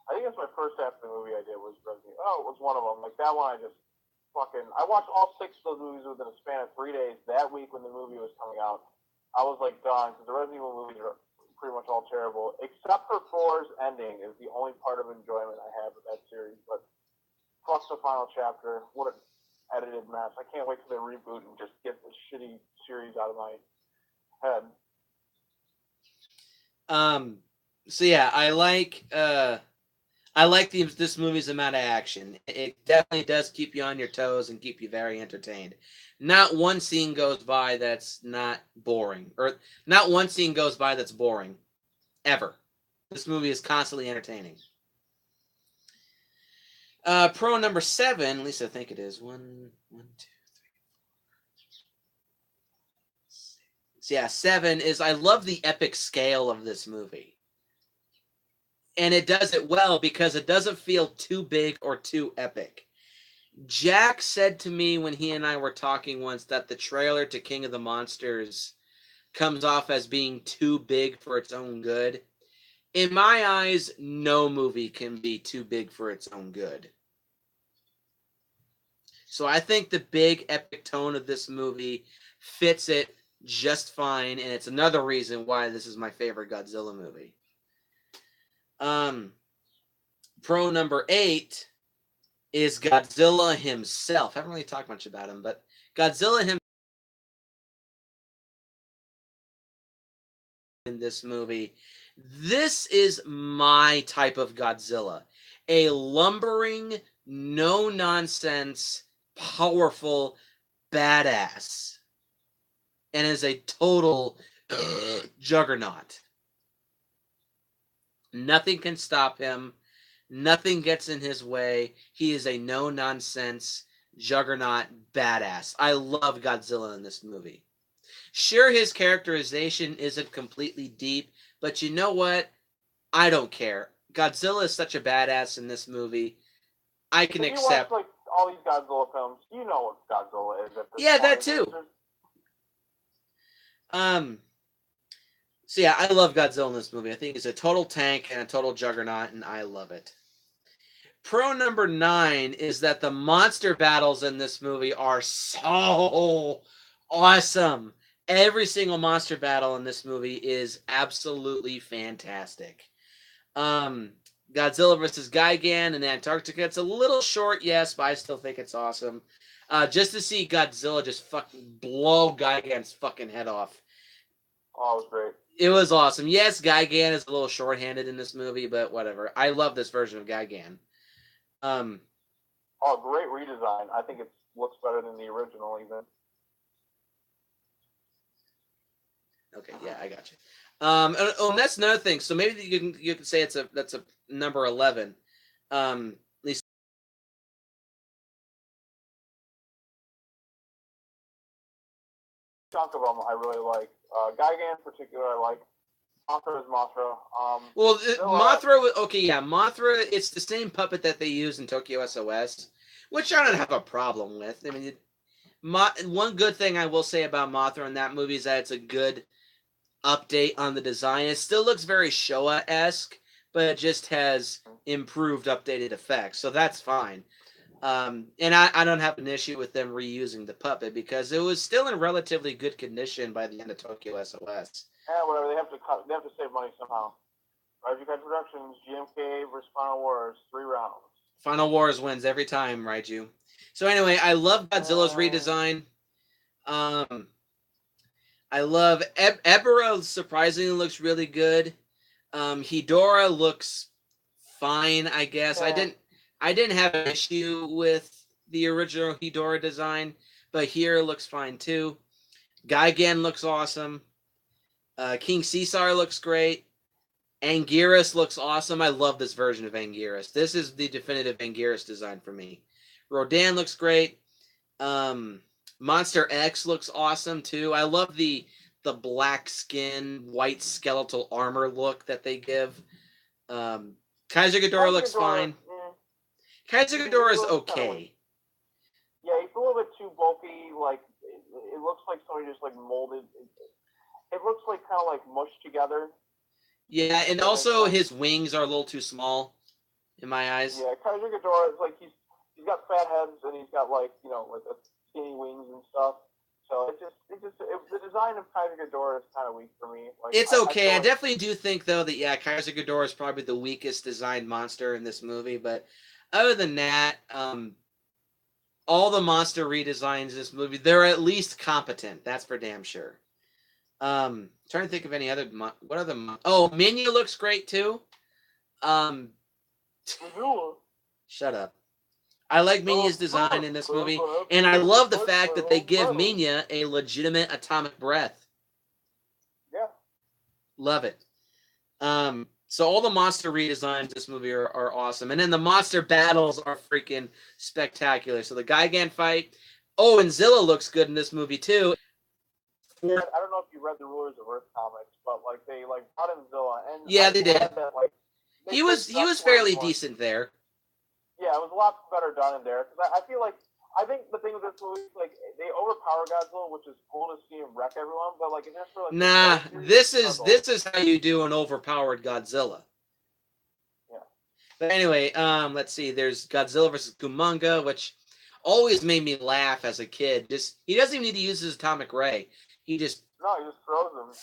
[SPEAKER 2] I think that's my first half of the movie I did was Resident Evil. Oh, it was one of them. Like, that one I watched all 6 of those movies within a span of 3 days that week when the movie was coming out. I was like done because the Resident Evil movies are pretty much all terrible, except for Thor's ending is the only part of enjoyment I have with that series. But plus the final chapter, what an edited mess! I can't wait for the reboot and just get this shitty series out of my head.
[SPEAKER 1] So yeah, I like this movie's amount of action. It definitely does keep you on your toes and keep you very entertained. Not one scene goes by that's not boring, or not one scene goes by that's boring, ever. This movie is constantly entertaining. Pro number 7, at least I think it is. 1, 2, 3, 4. So yeah, 7 is I love the epic scale of this movie. And it does it well because it doesn't feel too big or too epic. Jack said to me when he and I were talking once that the trailer to King of the Monsters comes off as being too big for its own good. In my eyes, no movie can be too big for its own good. So I think the big epic tone of this movie fits it just fine, and it's another reason why this is my favorite Godzilla movie. Pro number 8 is Godzilla himself. I haven't really talked much about him, but Godzilla himself in this movie. This is my type of Godzilla. A lumbering, no-nonsense, powerful badass. And is a total juggernaut. Nothing can stop him. Nothing gets in his way. He is a no-nonsense, juggernaut badass. I love Godzilla in this movie. Sure, his characterization isn't completely deep, but you know what? I don't care. Godzilla is such a badass in this movie. I can accept.
[SPEAKER 2] You watch, like, all these Godzilla films, you know what Godzilla is at this
[SPEAKER 1] point.
[SPEAKER 2] that
[SPEAKER 1] too. So yeah, I love Godzilla in this movie. I think he's a total tank and a total juggernaut, and I love it. Pro number 9 is that the monster battles in this movie are so awesome. Every single monster battle in this movie is absolutely fantastic. Godzilla versus Gigan in Antarctica. It's a little short, yes, but I still think it's awesome. Just to see Godzilla just fucking blow Gigan's fucking head off.
[SPEAKER 2] Oh, it was great.
[SPEAKER 1] It was awesome. Yes, Gigan is a little short-handed in this movie, but whatever. I love this version of Gigan.
[SPEAKER 2] Great redesign. I think it looks better than the original, even.
[SPEAKER 1] Okay, yeah, I got you. And that's another thing. So maybe you can say that's a number 11. At least
[SPEAKER 2] chunk of them I really like. Gigan in particular, I like. Mothra is Mothra.
[SPEAKER 1] Mothra. Okay, yeah, Mothra. It's the same puppet that they use in Tokyo SOS, which I don't have a problem with. I mean, one good thing I will say about Mothra in that movie is that it's a good update on the design. It still looks very Showa-esque, but it just has improved, updated effects, so that's fine. And I don't have an issue with them reusing the puppet because it was still in relatively good condition by the end of Tokyo SOS.
[SPEAKER 2] Yeah, whatever. They have to save money somehow. Raiju Kai Productions, GMK versus Final Wars, 3 rounds.
[SPEAKER 1] Final Wars wins every time, Raiju. So anyway, I love Godzilla's redesign. I love Ebera. Surprisingly, looks really good. Hedorah looks fine, I guess. Yeah. I didn't have an issue with the original Hedorah design, but here it looks fine too. Gigan looks awesome. King Caesar looks great. Anguirus looks awesome. I love this version of Anguirus. This is the definitive Anguirus design for me. Rodan looks great. Monster X looks awesome too. I love the black skin, white skeletal armor look that they give. Kaiser Ghidorah looks fine. Kaiser Ghidorah is okay.
[SPEAKER 2] Yeah, he's a little bit too bulky. Like it looks like somebody just like molded. It looks like kind of like mushed together.
[SPEAKER 1] Yeah, and also his wings are a little too small in my eyes.
[SPEAKER 2] Yeah, Kaiser Ghidorah is like he's got fat heads and he's got like like skinny wings and stuff. So the design of Kaiser Ghidorah is kind of weak for me. Like,
[SPEAKER 1] It's
[SPEAKER 2] I
[SPEAKER 1] okay.
[SPEAKER 2] feel
[SPEAKER 1] I
[SPEAKER 2] like,
[SPEAKER 1] definitely do think though that Kaiser Ghidorah is probably the weakest designed monster in this movie, but other than that, all the monster redesigns in this movie, they're at least competent. That's for damn sure. Trying to think of any other what other oh, Minya looks great too. Um, shut up. I like Minya's design in this movie, and I love the fact that they give Minya a legitimate atomic breath.
[SPEAKER 2] Yeah.
[SPEAKER 1] Love it. So all the monster redesigns in this movie are awesome, and then the monster battles are freaking spectacular. So the Gigan fight. Oh, and Zilla looks good in this movie too.
[SPEAKER 2] I don't know if you read the Rulers of Earth comics, but like they like brought in Zilla, and
[SPEAKER 1] yeah, they did.
[SPEAKER 2] That, like,
[SPEAKER 1] He was fairly decent there.
[SPEAKER 2] Yeah, it was a lot better done in there because I feel like I think the thing with this movie is like they overpower Godzilla, which is cool to see him wreck everyone, but like just for like
[SPEAKER 1] nah, this is how you do an overpowered Godzilla.
[SPEAKER 2] Yeah.
[SPEAKER 1] But anyway, let's see. There's Godzilla versus Kumonga, which always made me laugh as a kid. He doesn't even need to use his atomic ray. He just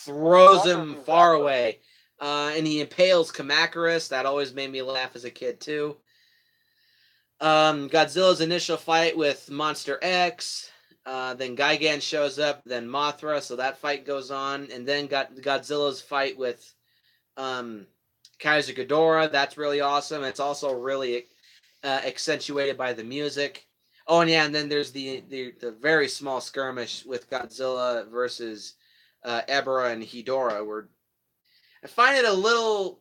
[SPEAKER 1] throws him far away. And he impales Kamacuras. That always made me laugh as a kid too. Godzilla's initial fight with Monster X. Then Gigan shows up. Then Mothra. So that fight goes on. And then Godzilla's fight with Kaiser Ghidorah. That's really awesome. It's also really accentuated by the music. Oh, and yeah, and then there's the very small skirmish with Godzilla versus Ebra and Hedorah, where I find it a little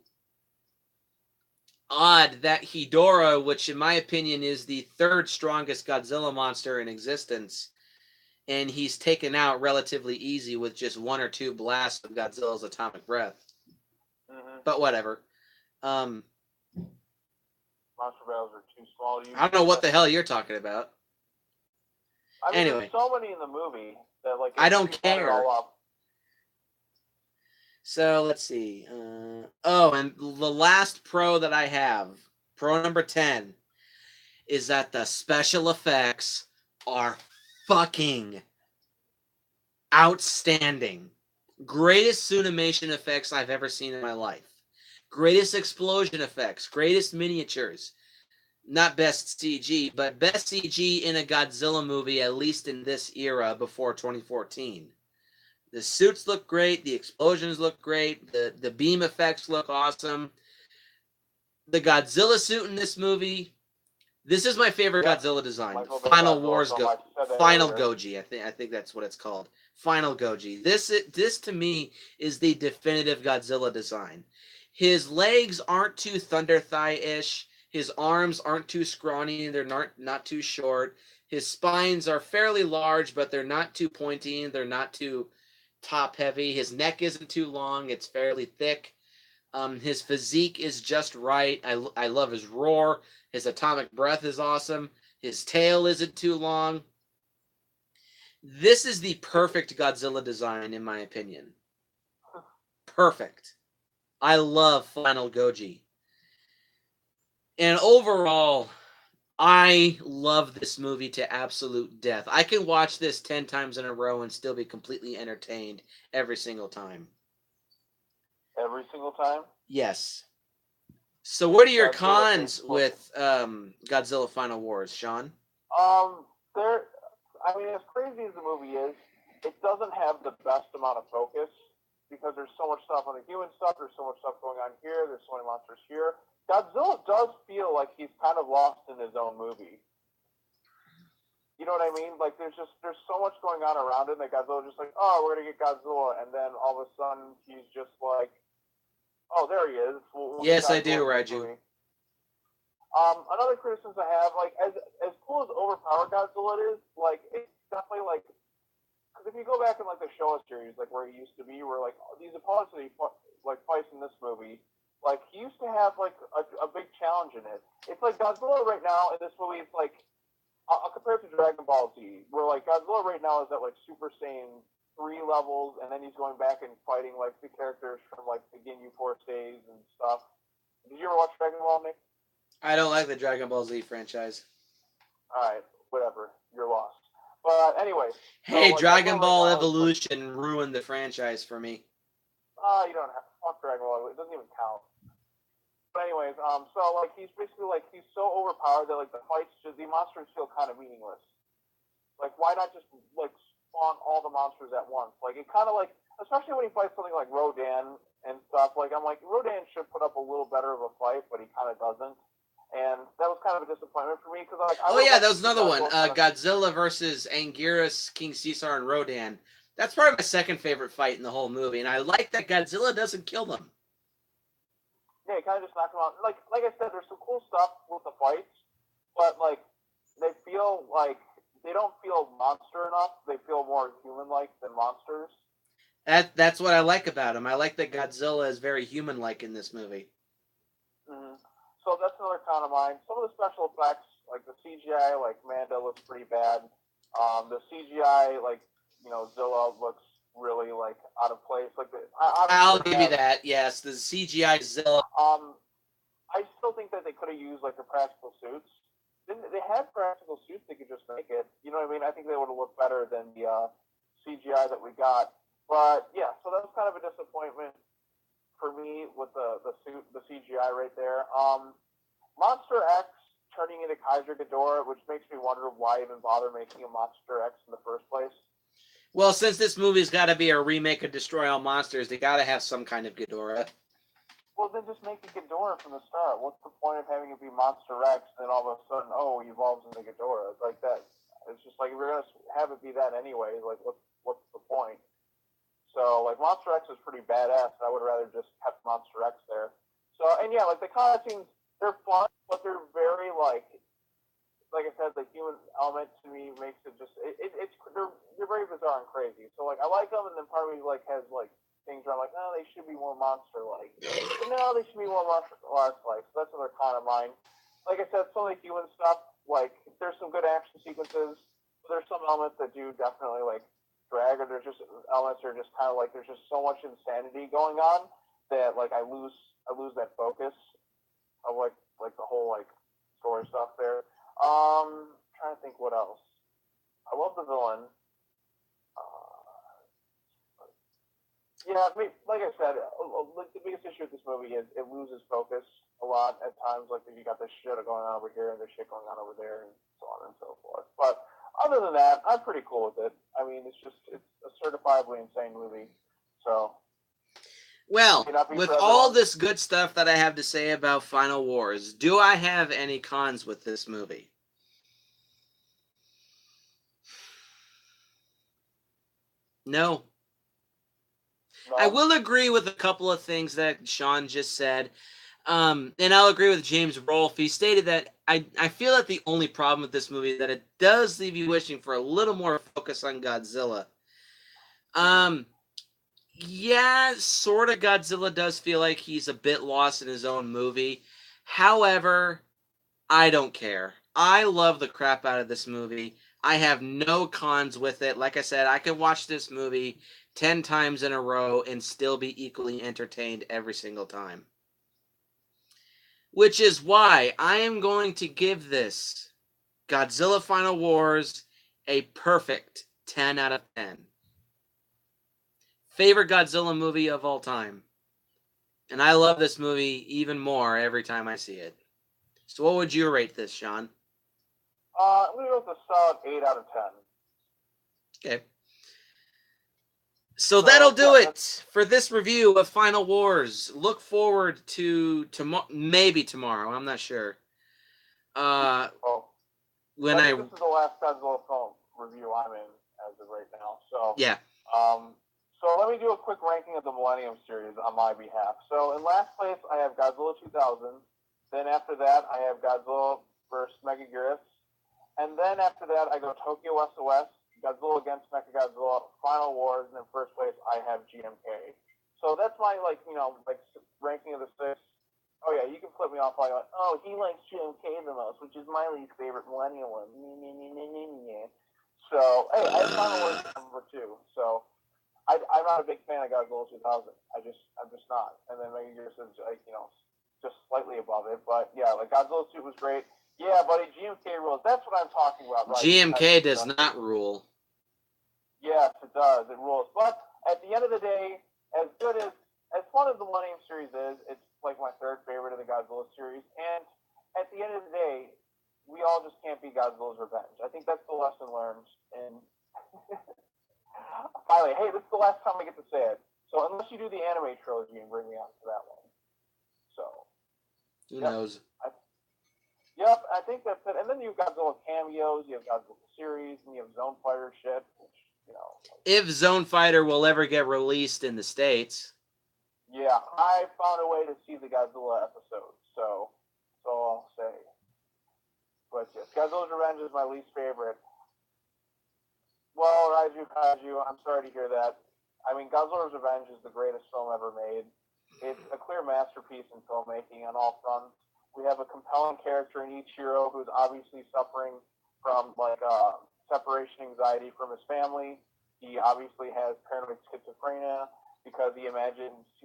[SPEAKER 1] odd that Hedorah, which in my opinion is the third strongest Godzilla monster in existence, and he's taken out relatively easy with just one or two blasts of Godzilla's atomic breath. Mm-hmm. But whatever.
[SPEAKER 2] Monster battles are too small to use.
[SPEAKER 1] I don't know what the hell you're talking about.
[SPEAKER 2] I mean, anyway, there's so many in the movie that like
[SPEAKER 1] I don't care.
[SPEAKER 2] All up.
[SPEAKER 1] So let's see. Oh, and the last pro that I have, pro number 10, is that the special effects are fucking outstanding. Greatest Tsunimation effects I've ever seen in my life. Greatest explosion effects. Greatest miniatures. Not best CG, but best CG in a Godzilla movie, at least in this era before 2014. The suits look great. The explosions look great. The beam effects look awesome. The Godzilla suit in this movie, this is my favorite Godzilla design. Final Goji. I think that's what it's called. Final Goji. This to me is the definitive Godzilla design. His legs aren't too Thunder Thigh-ish. His arms aren't too scrawny. They're not too short. His spines are fairly large, but they're not too pointy. They're not too top heavy. His neck isn't too long. It's fairly thick. His physique is just right. I love his roar. His atomic breath is awesome. His tail isn't too long. This is the perfect Godzilla design, in my opinion. Perfect. I love Final Goji. And overall, I love this movie to absolute death. I can watch this 10 times in a row and still be completely entertained every single time.
[SPEAKER 2] Every single time?
[SPEAKER 1] Yes. So what are your cons with Godzilla Final Wars, Sean?
[SPEAKER 2] As crazy as the movie is, it doesn't have the best amount of focus because there's so much stuff on the human stuff, there's so much stuff going on here, there's so many monsters here. Godzilla does feel like he's kind of lost in his own movie. You know what I mean? Like there's so much going on around him that Godzilla's just like, oh, we're gonna get Godzilla, and then all of a sudden he's just like, oh, there he is.
[SPEAKER 1] Yes, I do, Raiju.
[SPEAKER 2] Another criticism I have, like as cool as overpowered Godzilla is, like it's definitely like, because if you go back in like the Showa series, like where he used to be, where like these opponents that he fights in this movie, like he used to have like a big challenge in it. It's like Godzilla right now in this movie, it's like I'll compare it to Dragon Ball Z, where like Godzilla right now is at like Super Saiyan 3 levels, and then he's going back and fighting like the characters from like the Ginyu Force days and stuff. Did you ever watch Dragon Ball, Nick?
[SPEAKER 1] I don't like the Dragon Ball Z franchise.
[SPEAKER 2] Alright, whatever. You're lost. But anyways,
[SPEAKER 1] Hey,
[SPEAKER 2] so like
[SPEAKER 1] Dragon
[SPEAKER 2] Godzilla right
[SPEAKER 1] Ball
[SPEAKER 2] now is like,
[SPEAKER 1] Evolution ruined the franchise for me.
[SPEAKER 2] you don't have fuck Dragon Ball. It doesn't even count. But anyways, so like he's basically like he's so overpowered that like the fights just the monsters feel kind of meaningless. Like why not just like spawn all the monsters at once? Like it kind of like especially when he fights something like Rodan and stuff. Like I'm like Rodan should put up a little better of a fight, but he kind of doesn't. And that was kind of a disappointment for me because like I
[SPEAKER 1] Oh
[SPEAKER 2] would
[SPEAKER 1] yeah,
[SPEAKER 2] like
[SPEAKER 1] that
[SPEAKER 2] to
[SPEAKER 1] was
[SPEAKER 2] see
[SPEAKER 1] another one.
[SPEAKER 2] Godzilla kind of
[SPEAKER 1] Godzilla versus Anguirus, King Caesar, and Rodan. That's probably my second favorite fight in the whole movie, and I like that Godzilla doesn't kill them.
[SPEAKER 2] yeah, kind of just knock them out. Like I said, there's some cool stuff with the fights, but like they feel like they don't feel monster enough. They feel more human-like than monsters.
[SPEAKER 1] That's what I like about him. I like that Godzilla is very human-like in this movie.
[SPEAKER 2] Mm-hmm. So that's another con of mine. Some of the special effects, like the CGI, like Manda looks pretty bad. The CGI, like Zilla looks really like out of place. Like
[SPEAKER 1] I'll
[SPEAKER 2] obviously
[SPEAKER 1] give you that. Yes, the CGI Zilla.
[SPEAKER 2] um, I still think that they could have used like the practical suits. They had practical suits; they could just make it. You know what I mean? I think they would have looked better than the CGI that we got. But yeah, so that was kind of a disappointment for me with the CGI right there. Monster X turning into Kaiser Ghidorah, which makes me wonder why even bother making a Monster X in the first place.
[SPEAKER 1] Well, since this movie's got to be a remake of Destroy All Monsters, they got to have some kind of Ghidorah.
[SPEAKER 2] Well, then just make it Ghidorah from the start. What's the point of having it be Monster X and then all of a sudden, oh, he evolves into Ghidorah? It's like that. It's just like if we're gonna have it be that anyway, like what's the point? So like Monster X is pretty badass. And I would rather just have Monster X there. So and yeah, like the costumes, they're fun, but they're very like I said, the human element to me makes it just they're very bizarre and crazy. So like I like them, and then part of me like has like things where I'm like, no, they should be more monster like. No, they should be more monster like. So that's another con of mine. Like I said, some of the human stuff, like there's some good action sequences. There's some elements that do definitely like drag, or there's just elements that are just kind of like there's just so much insanity going on that like I lose that focus of like the whole like story stuff there. Trying to think what else. I love the villain. Yeah, I mean, like I said, the biggest issue with this movie is it loses focus a lot at times. Like you got this shit going on over here and this shit going on over there, and so on and so forth. But other than that, I'm pretty cool with it. I mean, it's a certifiably insane movie. So.
[SPEAKER 1] Well, with all this good stuff that I have to say about Final Wars, do I have any cons with this movie? No. I will agree with a couple of things that Sean just said. And I'll agree with James Rolfe. He stated that I feel that the only problem with this movie is that it does leave you wishing for a little more focus on Godzilla. Yeah, sort of Godzilla does feel like he's a bit lost in his own movie. However, I don't care. I love the crap out of this movie. I have no cons with it. Like I said, I could watch this movie 10 times in a row and still be equally entertained every single time. Which is why I am going to give this Godzilla Final Wars a perfect 10 out of 10. Favorite Godzilla movie of all time. And I love this movie even more every time I see it. So what would you rate this, Sean?
[SPEAKER 2] I'm going to go with a solid 8 out of 10.
[SPEAKER 1] Okay. So that'll do it for this review of Final Wars. Look forward to maybe tomorrow. I'm not sure.
[SPEAKER 2] This is the last Godzilla film review I'm in as of right now. So
[SPEAKER 1] yeah.
[SPEAKER 2] So let me do a quick ranking of the Millennium series on my behalf. So in last place I have Godzilla 2000. Then after that I have Godzilla vs. Megaguirus. And then after that I go Tokyo SOS, Godzilla against Mechagodzilla, Final Wars, and in first place I have GMK. So that's my ranking of the six. Oh yeah, you can flip me off like, oh, he likes GMK the most, which is my least favorite Millennium one. So hey, I have Final Wars number 2. So I'm not a big fan of Godzilla 2000. I'm just not. And then Megaguirus is just slightly above it. But yeah, like Godzilla 2 was great. Yeah, buddy, GMK rules. That's what I'm talking about, right?
[SPEAKER 1] GMK does not rule.
[SPEAKER 2] Yes, it does. It rules. But at the end of the day, as fun as the Millennium series is, it's like my third favorite of the Godzilla series. And at the end of the day, we all just can't be Godzilla's revenge. I think that's the lesson learned. And finally, hey, this is the last time I get to say it. So unless you do the anime trilogy and bring me on to that one. So.
[SPEAKER 1] Who knows?
[SPEAKER 2] Yep, I think that's it. And then you've Godzilla cameos, you have Godzilla series, and you have Zone Fighter shit, which, you know.
[SPEAKER 1] If Zone Fighter will ever get released in the States.
[SPEAKER 2] Yeah, I found a way to see the Godzilla episode, so that's all I'll say. But yes, Godzilla's Revenge is my least favorite. Well, Raiju Kaiju, I'm sorry to hear that. I mean, Godzilla's Revenge is the greatest film ever made. It's a clear masterpiece in filmmaking on all fronts. We have a compelling character in Ichiro who's obviously suffering from separation anxiety from his family. He obviously has paranoid schizophrenia because he's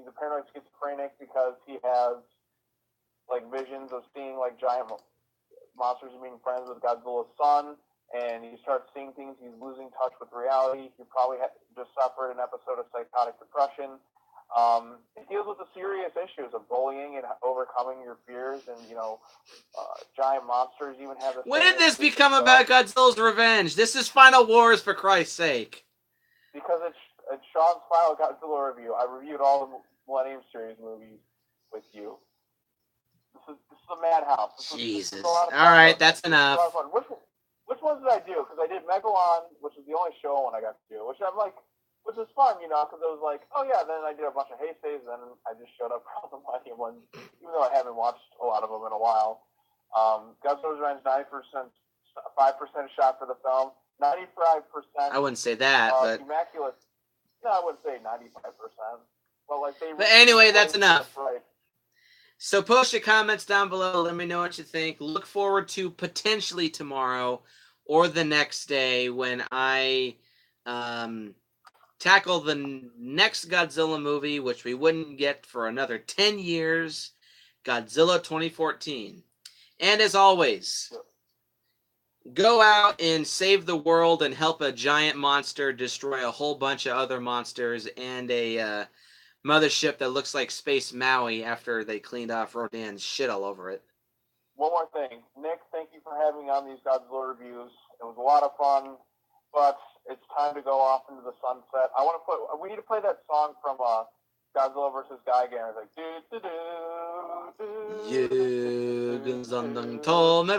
[SPEAKER 2] a paranoid schizophrenic because he has like visions of seeing like giant monsters and being friends with Godzilla's son, and he starts seeing things. He's losing touch with reality. He probably just suffered an episode of psychotic depression. It deals with the serious issues of bullying and overcoming your fears, and giant monsters even have a.
[SPEAKER 1] When did this become about Godzilla's Revenge? This is Final Wars, for Christ's sake.
[SPEAKER 2] Because it's Sean's final Godzilla review. I reviewed all the Millennium series movies with you. This is a madhouse.
[SPEAKER 1] Jesus. All right, that's enough.
[SPEAKER 2] Which ones did I do? Because I did Megalon, which is the only show one I got to do, which is fun, because it was like, oh yeah, then I did a bunch of Heystays, and then I just showed up for all the Millennium ones, even though I haven't watched a lot of them in a while. Godzilla's Revenge, 5% shot for the film, 95%.
[SPEAKER 1] I wouldn't say that, but
[SPEAKER 2] Immaculate. No, I wouldn't say 95%. But
[SPEAKER 1] anyway, that's enough.
[SPEAKER 2] Right.
[SPEAKER 1] So post your comments down below. Let me know what you think. Look forward to potentially tomorrow or the next day when I tackle the next Godzilla movie, which we wouldn't get for another 10 years, Godzilla 2014. And as always, go out and save the world and help a giant monster destroy a whole bunch of other monsters and a mothership that looks like Space Maui after they cleaned off Rodan's shit all over it.
[SPEAKER 2] One more thing. Nick, thank you for having me on these Godzilla reviews. It was a lot of fun, but it's time to go off into the sunset. We need to play that song from Godzilla vs. Gigan. It's like
[SPEAKER 1] 유근선동 토메로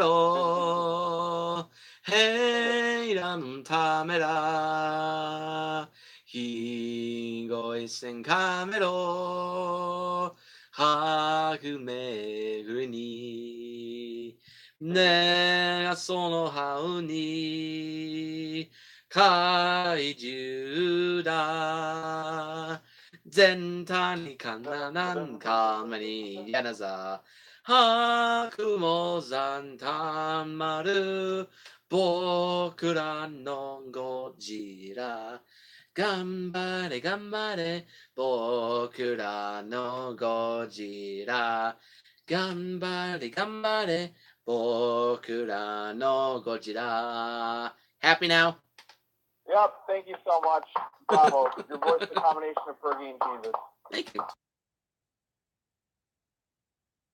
[SPEAKER 1] 헤이람 타메라 히고이센 카메로 하그메그니 내가 소노하우니 가이주다 젠타니 칸나난 가만히 야나자 하쿠모산 단마르 보쿠라 노 고지라 간바레 간바레 보쿠라 노 고지라 간바레 간바레 보쿠라 노 고지라. Happy now?
[SPEAKER 2] Yep, thank you so much. Bravo. Your voice is a combination of Fergie and Jesus.
[SPEAKER 1] Thank you.